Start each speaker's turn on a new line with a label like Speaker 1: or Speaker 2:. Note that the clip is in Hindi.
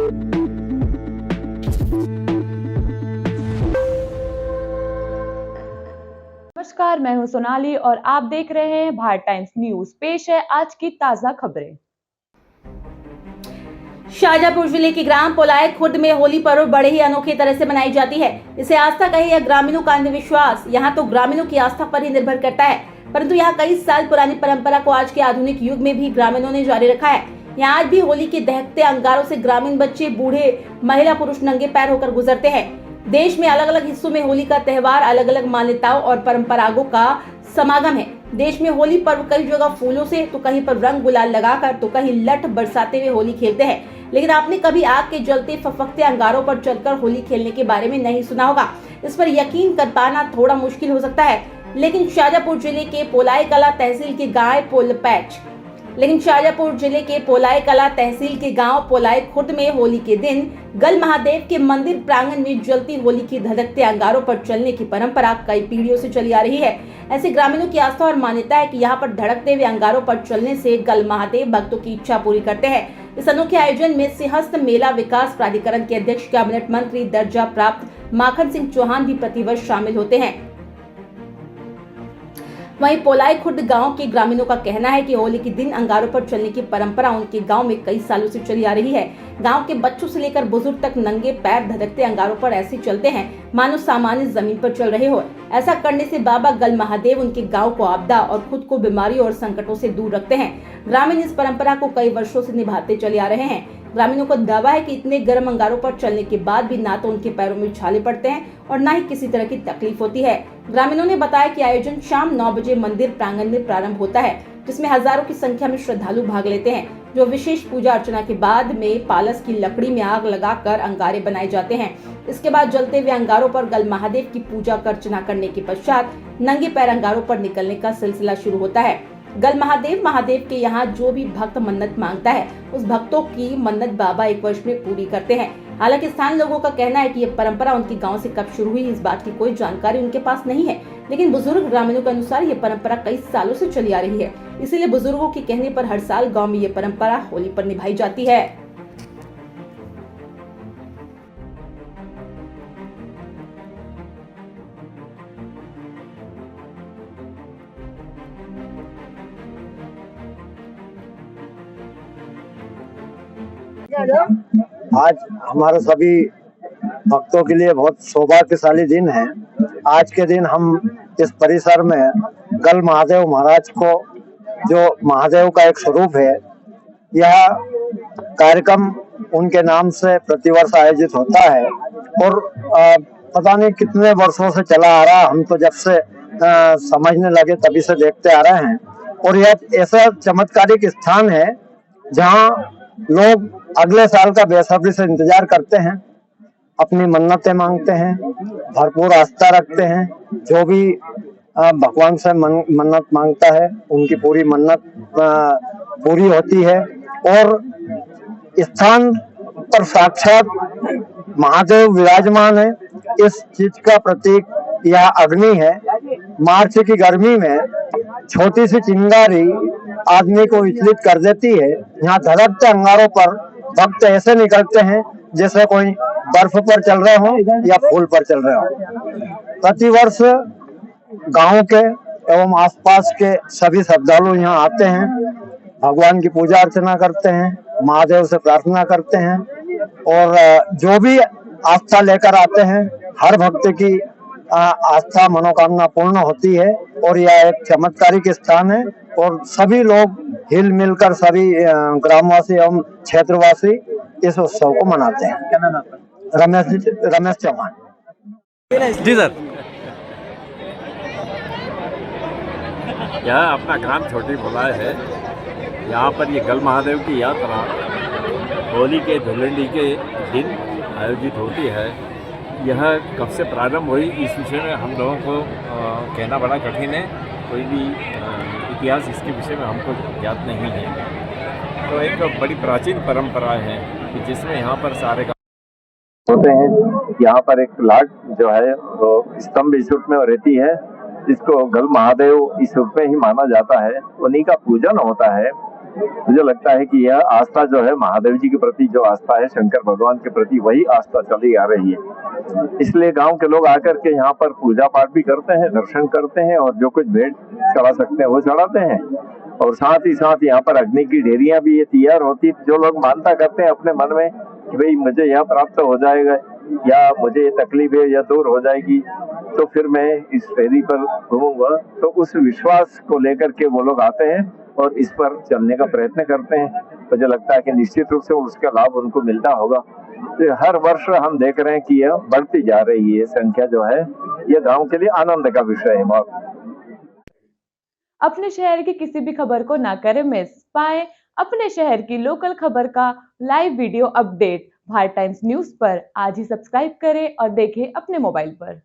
Speaker 1: नमस्कार, मैं हूं सोनाली और आप देख रहे हैं भारत टाइम्स न्यूज। पेश है आज की ताजा खबरें।
Speaker 2: शाहजहांपुर जिले के ग्राम पोलाय खुर्द में होली पर्व बड़े ही अनोखे तरह से मनाई जाती है। इसे आस्था कहे या ग्रामीणों का अंधविश्वास, यहाँ तो ग्रामीणों की आस्था पर ही निर्भर करता है, परंतु यहाँ कई साल पुरानी परंपरा को आज के आधुनिक युग में भी ग्रामीणों ने जारी रखा है। यहाँ आज भी होली के दहकते अंगारों से ग्रामीण बच्चे, बूढ़े, महिला, पुरुष नंगे पैर होकर गुजरते हैं। देश में अलग अलग हिस्सों में होली का त्योहार अलग अलग मान्यताओं और परंपराओं का समागम है। देश में होली पर्व कई जगह फूलों से, तो कहीं पर रंग गुलाल लगाकर, तो कहीं लठ बरसाते हुए होली खेलते हैं। लेकिन आपने कभी आग के जलते फफकते अंगारों पर चलकर होली खेलने के बारे में नहीं सुना होगा। इस पर यकीन कर पाना थोड़ा मुश्किल हो सकता है, लेकिन शाहजहांपुर जिले के पोलाय कला तहसील के गांव पोलाय खुर्द में होली के दिन गल महादेव के मंदिर प्रांगण में जलती होली की धधकते अंगारों पर चलने की परंपरा कई पीढ़ियों से चली आ रही है। ऐसे ग्रामीणों की आस्था और मान्यता है कि यहाँ पर धड़कते हुए अंगारों पर चलने से गल महादेव भक्तों की इच्छा पूरी करते हैं। इस अनोखे आयोजन में सिंहस्थ मेला विकास प्राधिकरण के अध्यक्ष, कैबिनेट मंत्री दर्जा प्राप्त माखन सिंह चौहान भी प्रतिवर्ष शामिल होते हैं। वहीं पोलाय खुर्द गांव के ग्रामीणों का कहना है कि होली के दिन अंगारों पर चलने की परंपरा उनके गांव में कई सालों से चली आ रही है। गांव के बच्चों से लेकर बुजुर्ग तक नंगे पैर धधकते अंगारों पर ऐसे चलते हैं मानो सामान्य जमीन पर चल रहे हो। ऐसा करने से बाबा गल महादेव उनके गांव को आपदा और खुद को बीमारियों और संकटों से दूर रखते हैं। ग्रामीण इस परंपरा को कई वर्षों से निभाते चले आ रहे हैं। ग्रामीणों का दावा है कि इतने गर्म अंगारों पर चलने के बाद भी ना तो उनके पैरों में छाले पड़ते हैं और ना ही किसी तरह की तकलीफ होती है। ग्रामीणों ने बताया कि आयोजन शाम 9 बजे मंदिर प्रांगण में प्रारंभ होता है, जिसमें हजारों की संख्या में श्रद्धालु भाग लेते हैं, जो विशेष पूजा अर्चना के बाद में पालस की लकड़ी में आग लगाकर अंगारे बनाए जाते हैं। इसके बाद जलते हुए अंगारों पर गल महादेव की पूजा अर्चना करने के पश्चात नंगे पैर अंगारों पर निकलने का सिलसिला शुरू होता है। गल महादेव के यहाँ जो भी भक्त मन्नत मांगता है, उस भक्तों की मन्नत बाबा एक वर्ष में पूरी करते हैं। हालांकि स्थानीय लोगों का कहना है कि यह परंपरा उनके गांव से कब शुरू हुई, इस बात की कोई जानकारी उनके पास नहीं है, लेकिन बुजुर्ग ग्रामीणों के अनुसार यह परंपरा कई सालों से चली आ रही है। इसीलिए बुजुर्गों के कहने पर हर साल गाँव में ये परंपरा होली पर निभाई जाती है।
Speaker 3: आज हमारे सभी भक्तों के लिए बहुत सौभाग्यशाली दिन है। आज के दिन हम इस परिसर में गल महादेव महाराज को, जो महादेव का एक स्वरूप है, यह कार्यक्रम उनके नाम से प्रतिवर्ष आयोजित होता है और पता नहीं कितने वर्षों से चला आ रहा। हम तो जब से समझने लगे तभी से देखते आ रहे हैं और यह ऐसा चमत्कारिक स्थान है जहाँ लोग अगले साल का बेसब्री से इंतजार करते हैं, अपनी मन्नतें मांगते हैं, भरपूर आस्था रखते हैं। जो भी भगवान से मन्नत मांगता है उनकी पूरी मन्नत पूरी होती है। और स्थान पर साक्षात महादेव विराजमान है। इस चीज का प्रतीक यह अग्नि है। मार्च की गर्मी में छोटी सी चिंगारी आदमी को विचलित कर देती है। यहाँ धड़कते अंगारों पर भक्त ऐसे निकलते हैं जैसे कोई बर्फ पर चल रहे हो या फूल पर चल रहे हो। प्रतिवर्ष गांव के एवं आसपास के सभी श्रद्धालु यहाँ आते हैं, भगवान की पूजा अर्चना करते हैं, महादेव से प्रार्थना करते हैं और जो भी आस्था लेकर आते हैं, हर भक्त की आस्था मनोकामना पूर्ण होती है। और यह एक चमत्कारिक स्थान है और सभी लोग हिल मिलकर, सभी ग्रामवासी एवं क्षेत्रवासी इस उत्सव को मनाते हैं। रमेश चौहान
Speaker 4: जी सर। यह अपना ग्राम छोटी पोलाय है। यहाँ पर ये गल महादेव की यात्रा होली के धुलंडी के दिन आयोजित होती है। यह कब से प्रारंभ हुई इस विषय में हम लोगों को कहना बड़ा कठिन है। कोई भी इतिहास इसके विषय में हमको ज्ञात नहीं है। तो एक बड़ी प्राचीन परंपरा है कि जिसमें यहाँ पर सारे
Speaker 5: होते हैं। यहाँ पर एक लाट जो है वो स्तंभ इस रूप में रहती है, जिसको गल महादेव इस रूप में ही माना जाता है। उन्हीं का पूजन होता है मुझे लगता है कि यह आस्था जो है महादेव जी के प्रति जो आस्था है, शंकर भगवान के प्रति वही आस्था चली आ रही है। इसलिए गांव के लोग आकर के यहाँ पर पूजा पाठ भी करते हैं, दर्शन करते हैं और जो कुछ भेंट चढ़ा सकते हैं वो चढ़ाते हैं। और साथ ही साथ यहाँ पर अग्नि की ढेरियां भी ये तैयार होती, जो लोग मानता करते हैं अपने मन में कि भाई मुझे यह प्राप्त हो जाएगा या मुझे ये तकलीफ है या दूर हो जाएगी तो फिर मैं इस फेरी पर घूमूंगा, तो उस विश्वास को लेकर के वो लोग आते हैं और इस पर चलने का प्रयत्न करते हैं। मुझे लगता है कि निश्चित रूप से उसका लाभ उनको मिलता होगा। तो हर वर्ष हम देख रहे हैं कि यह बढ़ती जा रही है संख्या जो है, यह गांव के लिए आनंद का विषय है बहुत।
Speaker 1: अपने शहर की किसी भी खबर को ना करें मिस, पाएं अपने शहर की लोकल खबर का live video update Bharat times news पर। आज ही सब्सक्राइब करें और देखें अपने मोबाइल पर।